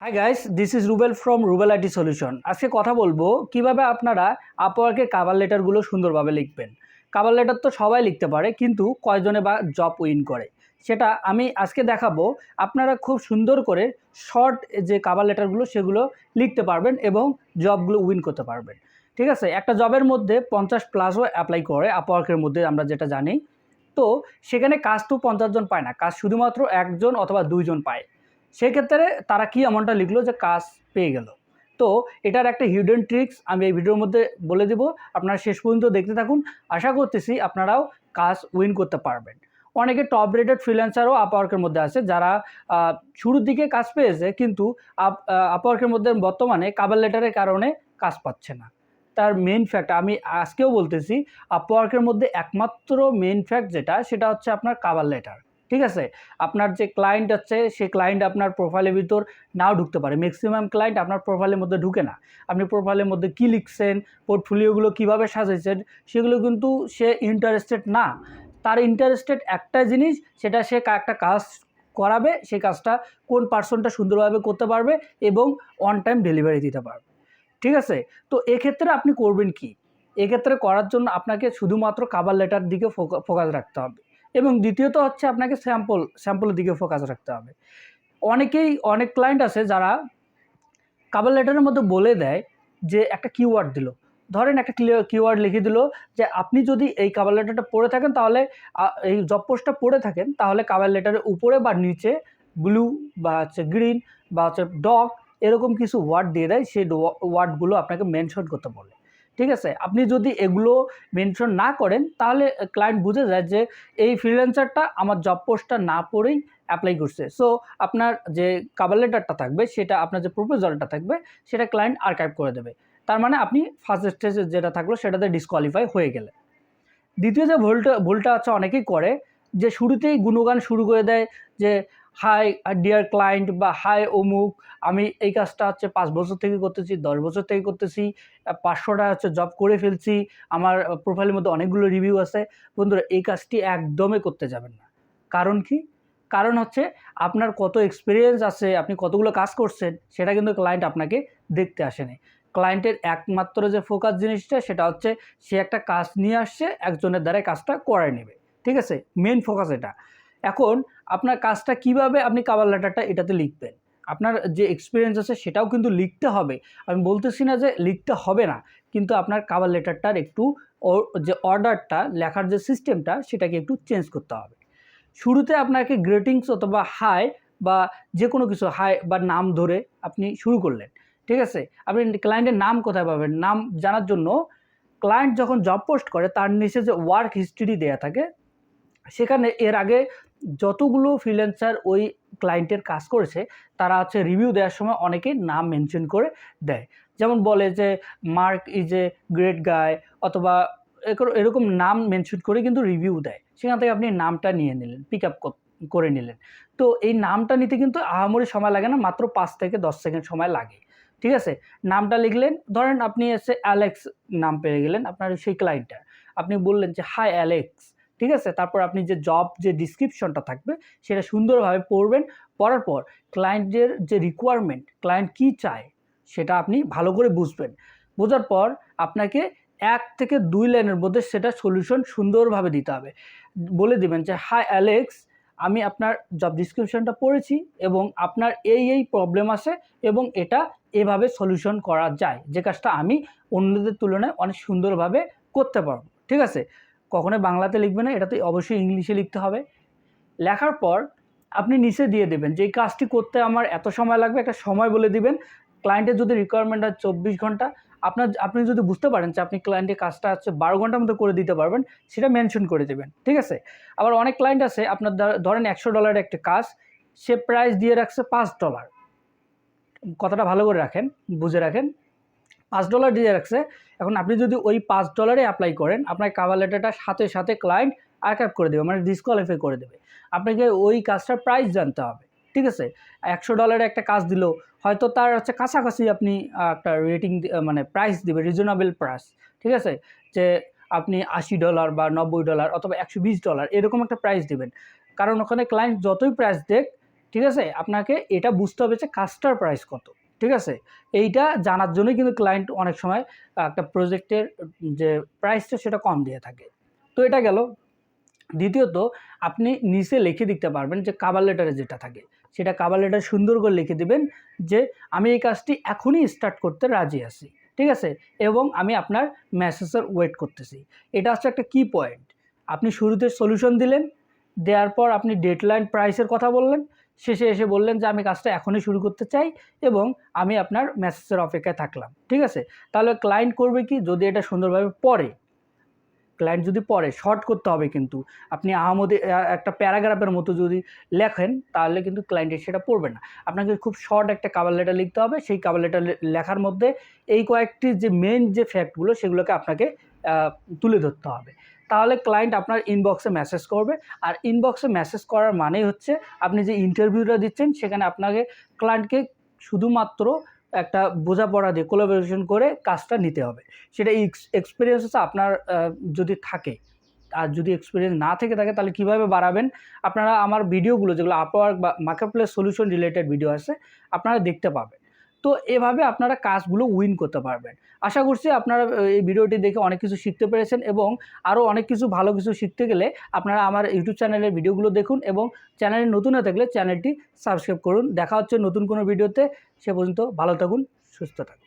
Hi guys, this is Rubel from Rubel IT solution. আজকে কথা বলবো কিভাবে আপনারা আপওয়ার্কের কভার লেটারগুলো সুন্দরভাবে লিখবেন। কভার লেটার তো সবাই লিখতে পারে, কিন্তু কয়জনে বা জব উইন করে সেটা আমি আজকে দেখাবো। আপনারা খুব সুন্দর করে শর্ট যে কভার লেটারগুলো সেগুলো লিখতে পারবেন এবং জবগুলো উইন করতে পারবেন। ঠিক আছে, একটা জবের মধ্যে 50+ অ্যাপ্লাই করে আপওয়ার্কের মধ্যে, আমরা যেটা জানি। তো সেখানে কাজ তো 50 জন পায় না, কাজ শুধুমাত্র একজন অথবা দুইজন পায়। সেক্ষেত্রে তারা কি এমনটা লিখলো যে কাজ পেয়ে গেল। তো এটার একটা হিডেন ট্রিক্স আমি এই ভিডিওর মধ্যে বলে দেব, আপনারা শেষ পর্যন্ত দেখতে থাকুন। আশা করতেছি আপনারাও কাজ উইন করতে পারবেন। অনেকে টপ রেটেড ফ্রিল্যান্সারও আপওয়ার্কের মধ্যে আছে, যারা শুরুর দিকে কাজ পেয়েছে, কিন্তু আপওয়ার্কের মধ্যে বর্তমানে কভার লেটারের কারণে কাজ পাচ্ছে না। তার মেইন ফ্যাক্ট আমি আজকেও বলতেছি, আপওয়ার্কের মধ্যে একমাত্র মেইন ফ্যাক্ট যেটা, সেটা হচ্ছে আপনার কভার লেটার। ঠিক আছে, আপনার যে ক্লায়েন্ট আছে সেই ক্লায়েন্ট আপনার প্রোফাইলের ভিতর নাও ঢুকতে পারে। ম্যাক্সিমাম ক্লায়েন্ট আপনার প্রোফাইলের মধ্যে ঢুকে না। আপনি প্রোফাইলের মধ্যে কী লিখছেন, পোর্টফোলিওগুলো কীভাবে সাজাইছেন, সেগুলো কিন্তু সে ইন্টারেস্টেড না। তার ইন্টারেস্টেড একটা জিনিস, সেটা সে একটা কাজ করাবে, সেই কাজটা কোন পার্সনটা সুন্দরভাবে করতে পারবে এবং অন টাইম ডেলিভারি দিতে পারবে। ঠিক আছে, তো এক্ষেত্রে আপনি করবেন কি? এক্ষেত্রে করার জন্য আপনাকে শুধুমাত্র কভার লেটার দিকে ফোকাস রাখতে হবে এবং দ্বিতীয়ত হচ্ছে আপনাকে স্যাম্পলের দিকে ফোকাস রাখতে হবে। অনেক ক্লায়েন্ট আছে যারা কভার লেটারের মধ্যে বলে দেয় যে একটা কিওয়ার্ড দিল, ধরেন একটা কিওয়ার্ড লিখে দিল যে আপনি যদি এই কভার লেটারটা পড়ে থাকেন, তাহলে এই জব পোস্টটা পড়ে থাকেন, তাহলে কভার লেটারের উপরে বা নিচে ব্লু বা হচ্ছে গ্রিন বা হচ্ছে ডগ এরকম কিছু ওয়ার্ড দিয়ে দেয়। সেই ওয়ার্ডগুলো আপনাকে মেনশন করতে বলে। ঠিক আছে, আপনি যদি এগুলো মেনশন না করেন, তাহলে ক্লায়েন্ট বুঝে যায় যে এই ফ্রিল্যান্সারটা আমার জব পোস্টটা না পড়েই অ্যাপ্লাই করছে। সো আপনার যে কভার লেটারটা থাকবে, সেটা আপনার যে প্রপোজালটা থাকবে, সেটা ক্লায়েন্ট আর্কাইভ করে দেবে। তার মানে আপনি ফার্স্ট স্টেজে যেটা থাকলো সেটাতে ডিসকোয়ালিফাই হয়ে গেলে। দ্বিতীয় যে ভুলটা হচ্ছে অনেকেই করে, যে শুরুতেই গুণগান শুরু করে দেয় যে হাই ডিয়ার ক্লায়েন্ট বা হাই অমুক, আমি এই কাজটা হচ্ছে 5 বছর থেকে করতেছি, 10 বছর থেকে করতেছি, 500টা হচ্ছে জব করে ফেলছি, আমার প্রোফাইলের মধ্যে অনেকগুলো রিভিউ আছে। বন্ধুরা, এই কাজটি একদমই করতে যাবেন না। কারণ কি? কারণ হচ্ছে আপনার কত এক্সপিরিয়েন্স আছে, আপনি কতগুলো কাজ করছেন, সেটা কিন্তু ক্লায়েন্ট আপনাকে দেখতে আসেনি। ক্লায়েন্টের একমাত্র যে ফোকাস জিনিসটা, সেটা হচ্ছে সে একটা কাজ নিয়ে আসছে, একজনের দ্বারা কাজটা করায় নেবে। ঠিক আছে, মেন ফোকাস এটা। এখন আপনার কাজটা কিভাবে আপনি কভার লেটারটা এটাতে লিখবেন, আপনার যে এক্সপিরিয়েন্স আছে সেটাও কিন্তু লিখতে হবে। আমি বলতেছি না যে লিখতে হবে না, কিন্তু আপনার কভার লেটারটার একটু যে অর্ডারটা, লেখার যে সিস্টেমটা, সেটাকে একটু চেঞ্জ করতে হবে। শুরুতে আপনাকে গ্রিটিংস অথবা হাই বা যে কোনো কিছু হাই বা নাম ধরে আপনি শুরু করলেন। ঠিক আছে, আপনি ক্লায়েন্টের নাম কোথায় পাবেন? নাম জানার জন্য ক্লায়েন্ট যখন জব পোস্ট করে, তার নিচে যে ওয়ার্ক হিস্ট্রি দেয়া থাকে, সেখানে এর আগে যতগুলো ফ্রিল্যান্সার ওই ক্লায়েন্টের কাজ করেছে, তারা হচ্ছে রিভিউ দেওয়ার সময় অনেকেই নাম মেনশন করে দেয়। যেমন বলে যে মার্ক ইজ এ গ্রেট গাই, অথবা এরকম নাম মেনশন করে কিন্তু রিভিউ দেয়। সেখান থেকে আপনি নামটা নিয়ে নিলেন, পিক আপ করে নিলেন। তো এই নামটা নিতে কিন্তু আহামরি সময় লাগে না, মাত্র 5 থেকে 10 সেকেন্ড সময় লাগে। ঠিক আছে, নামটা লিখলেন, ধরেন আপনি এসে অ্যালেক্স নাম পেয়ে গেলেন আপনার সেই ক্লায়েন্টটা। আপনি বললেন যে হাই অ্যালেক্স। ঠিক আছে, তারপর আপনি যে জব যে ডিসক্রিপশনটা থাকবে, সেটা সুন্দরভাবে পড়বেন। পড়ার পর ক্লায়েন্টের যে রিকোয়ারমেন্ট, ক্লায়েন্ট কী চায়, সেটা আপনি ভালো করে বুঝবেন। বোঝার পর আপনাকে 1 থেকে 2 লাইনের মধ্যে সেটা সলিউশন সুন্দরভাবে দিতে হবে। বলে দিবেন যে হাই অ্যালেক্স, আমি আপনার জব ডিসক্রিপশনটা পড়েছি এবং আপনার এই প্রবলেম আছে এবং এটা এভাবে সলিউশন করা যায়, যে কাজটা আমি অন্যদের তুলনায় অনেক সুন্দরভাবে করতে পারবো। ঠিক আছে, কখনোই বাংলাতে লিখবে না, এটাতে অবশ্যই ইংলিশে লিখতে হবে। লেখার পর আপনি নিচে দিয়ে দেবেন যে এই কাজটি করতে আমার এত সময় লাগবে, একটা সময় বলে দিবেন। ক্লায়েন্টের যদি রিকোয়ারমেন্ট হয় 24 ঘন্টা, আপনি যদি বুঝতে পারেন যে আপনি ক্লায়েন্টের কাজটা হচ্ছে 12 ঘন্টার মধ্যে করে দিতে পারবেন, সেটা মেনশন করে দেবেন। ঠিক আছে, আবার অনেক ক্লায়েন্ট আছে, আপনার ধরেন $100 একটা কাজ, সে প্রাইস দিয়ে রাখছে $5। কথাটা ভালো করে রাখেন, বুঝে রাখেন। $5 দিয়ে রাখছে। এখন আপনি যদি ওই $5 অ্যাপ্লাই করেন, আপনার কভার লেটারটার সাথে সাথে ক্লায়েন্ট আর্কাইভ করে দেবে, মানে ডিসকোয়ালিফাই করে দেবে। আপনাকে ওই কাজটার প্রাইস জানতে হবে। ঠিক আছে, $100 একটা কাজ দিল, হয়তো তার হচ্ছে কাছাকাছি আপনি একটা রেটিং মানে প্রাইস দিবে, রিজনেবল প্রাইস। ঠিক আছে, যে আপনি $80 বা $90 অথবা $120 এরকম একটা প্রাইস দিবেন। কারণ ওখানে ক্লায়েন্ট যতই প্রাইস দেখ, ঠিক আছে, আপনাকে এটা বুঝতে হবে যে কাজটার প্রাইস কত। ঠিক আছে, এইটা জানার জন্যই কিন্তু ক্লায়েন্ট অনেক সময় একটা প্রজেক্টের যে প্রাইসটা সেটা কম দিয়ে থাকে। তো এটা গেল। দ্বিতীয়ত, আপনি নিচে লিখে দিতে পারবেন যে কভার লেটারে যেটা থাকে সেটা কভার লেটার সুন্দর করে লিখে দিবেন যে আমি এই কাজটি এখনই স্টার্ট করতে রাজি আছি। ঠিক আছে, এবং আমি আপনার মেসেজের ওয়েট করতেছি। এটা হচ্ছে একটা কি পয়েন্ট। আপনি শুরুতে সলিউশন দিলেন, দেওয়ার পর আপনি ডেডলাইন প্রাইসের কথা বললেন, শেষে এসে বললেন যে আমি কাজটা এখনই শুরু করতে চাই এবং আমি আপনার মেসেজের অপেক্ষায় থাকলাম। ঠিক আছে, তাহলে ক্লায়েন্ট করবে কি, যদি এটা সুন্দরভাবে পড়ে, ক্লায়েন্ট যদি পড়ে, শর্ট করতে হবে কিন্তু আপনি আহামরি একটা প্যারাগ্রাফের মতো যদি লেখেন তাহলে কিন্তু ক্লায়েন্টের সেটা পড়বে না। আপনাকে খুব শর্ট একটা কভার লেটার লিখতে হবে। সেই কভার লেটার লেখার মধ্যে এই কয়েকটি যে মেন যে ফ্যাক্টগুলো সেগুলোকে আপনাকে তুলে ধরতে হবে। তাহলে ক্লায়েন্ট আপনার ইনবক্সে মেসেজ করবে। আর ইনবক্সে মেসেজ করার মানেই হচ্ছে আপনি যে ইন্টারভিউটা দিচ্ছেন সেখানে আপনাকে ক্লায়েন্টকে শুধুমাত্র একটা বোঝাপড়া দিয়ে কোলাবোরেশন করে কাজটা নিতে হবে। সেটা এক্সপিরিয়েন্স হচ্ছে আপনার যদি থাকে, আর যদি এক্সপিরিয়েন্স না থেকে থাকে তাহলে কীভাবে বাড়াবেন। আপনারা আমার ভিডিওগুলো যেগুলো আপওয়ার্ক বা মার্কেটপ্লেস সলিউশন রিলেটেড ভিডিও আছে আপনারা দেখতে পাবেন। তো এভাবে আপনারা কাজগুলো উইন করতে পারবেন। আশা করছি আপনারা এই ভিডিওটি দেখে অনেক কিছু শিখতে পেরেছেন এবং আরও অনেক কিছু ভালো কিছু শিখতে গেলে আপনারা আমার ইউটিউব চ্যানেলের ভিডিওগুলো দেখুন এবং চ্যানেলে নতুন হয়ে থাকলে চ্যানেলটি সাবস্ক্রাইব করুন। দেখা হচ্ছে নতুন কোনো ভিডিওতে। সে পর্যন্ত ভালো থাকুন, সুস্থ থাকুন।